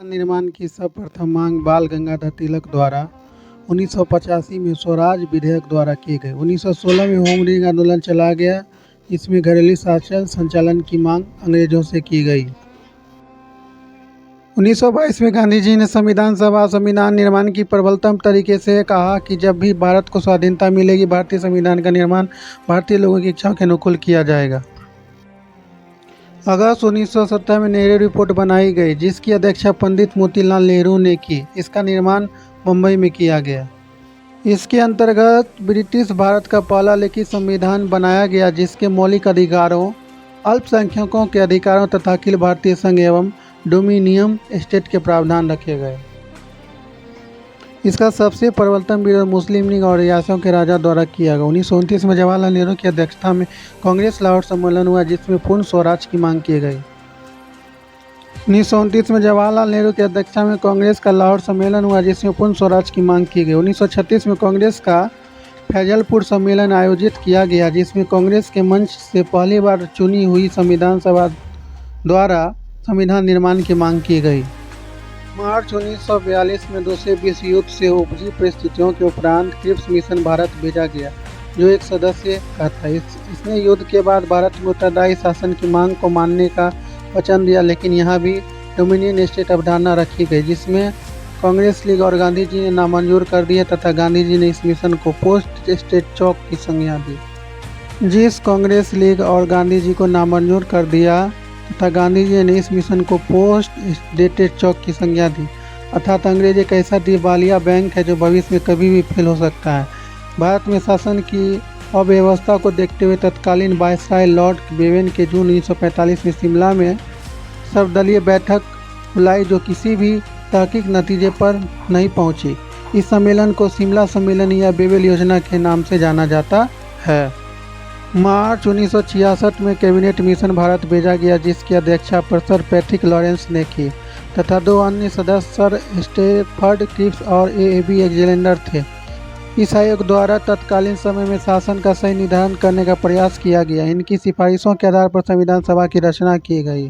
निर्माण की सर्वप्रथम मांग बाल गंगाधर तिलक द्वारा 1985 में स्वराज विधेयक द्वारा की गई। 1916 में होम रूल आंदोलन चला गया, इसमें घरेलू शासन संचालन की मांग अंग्रेजों से की गई। 1922 में गांधी जी ने संविधान सभा संविधान निर्माण की प्रबलतम तरीके से कहा कि जब भी भारत को स्वाधीनता मिलेगी, भारतीय संविधान का निर्माण भारतीय लोगों की इच्छाओं के अनुकूल किया जाएगा। अगस्त 1970 में नेहरू रिपोर्ट बनाई गई, जिसकी अध्यक्षता पंडित मोतीलाल नेहरू ने की। इसका निर्माण मुंबई में किया गया। इसके अंतर्गत ब्रिटिश भारत का पहला लिखित संविधान बनाया गया, जिसके मौलिक अधिकारों, अल्पसंख्यकों के अधिकारों तथा अखिल भारतीय संघ एवं डोमिनियन स्टेट के प्रावधान रखे गए। इसका सबसे प्रबलतम विरोध मुस्लिम लीग और रियासतों के राजा द्वारा किया गया। 1929 में जवाहरलाल नेहरू की अध्यक्षता में कांग्रेस लाहौर सम्मेलन हुआ, जिसमें पूर्ण स्वराज की मांग की गई। 1929 में जवाहरलाल नेहरू की अध्यक्षता में कांग्रेस का लाहौर सम्मेलन हुआ, जिसमें पूर्ण स्वराज की मांग की गई। 1936 में कांग्रेस का फैजलपुर सम्मेलन आयोजित किया गया, जिसमें कांग्रेस के मंच से पहली बार चुनी हुई संविधान सभा द्वारा संविधान निर्माण की मांग की गई। मार्च 1942 में दूसरे विश्व युद्ध से उपजी परिस्थितियों के उपरांत क्रिप्स मिशन भारत भेजा गया, जो एक सदस्य का था। इसने युद्ध के बाद भारत में उत्तरदायी शासन की मांग को मानने का वचन दिया, लेकिन यहाँ भी डोमिनियन स्टेट अवधारणा रखी गई, जिसमें कांग्रेस लीग और गांधी जी ने नामंजूर कर दिया तथा गांधी जी ने इस मिशन को पोस्ट स्टेट चौक की संज्ञा दी। जिस कांग्रेस लीग और गांधी जी को नामंजूर कर दिया तथा गांधी जी ने इस मिशन को पोस्ट डेटेड चौक की संज्ञा दी। अर्थात अंग्रेज एक ऐसा दिवालिया बैंक है जो भविष्य में कभी भी फेल हो सकता है। भारत में शासन की अव्यवस्था को देखते हुए तत्कालीन वायसराय लॉर्ड बेवेन के जून 1945 में शिमला में सर्वदलीय बैठक बुलाई, जो किसी भी तार्किक नतीजे पर नहीं पहुंची। इस सम्मेलन को शिमला सम्मेलन या बेवेल योजना के नाम से जाना जाता है। मार्च 1966 में कैबिनेट मिशन भारत भेजा गया, जिसकी अध्यक्षता प्रोफेसर पैट्रिक लॉरेंस ने की तथा दो अन्य सदस्य सर स्टेफर्ड क्रिप्स और ए.बी. अलेक्जेंडर थे। इस आयोग द्वारा तत्कालीन समय में शासन का सही निर्धारण करने का प्रयास किया गया। इनकी सिफारिशों के आधार पर संविधान सभा की रचना की गई।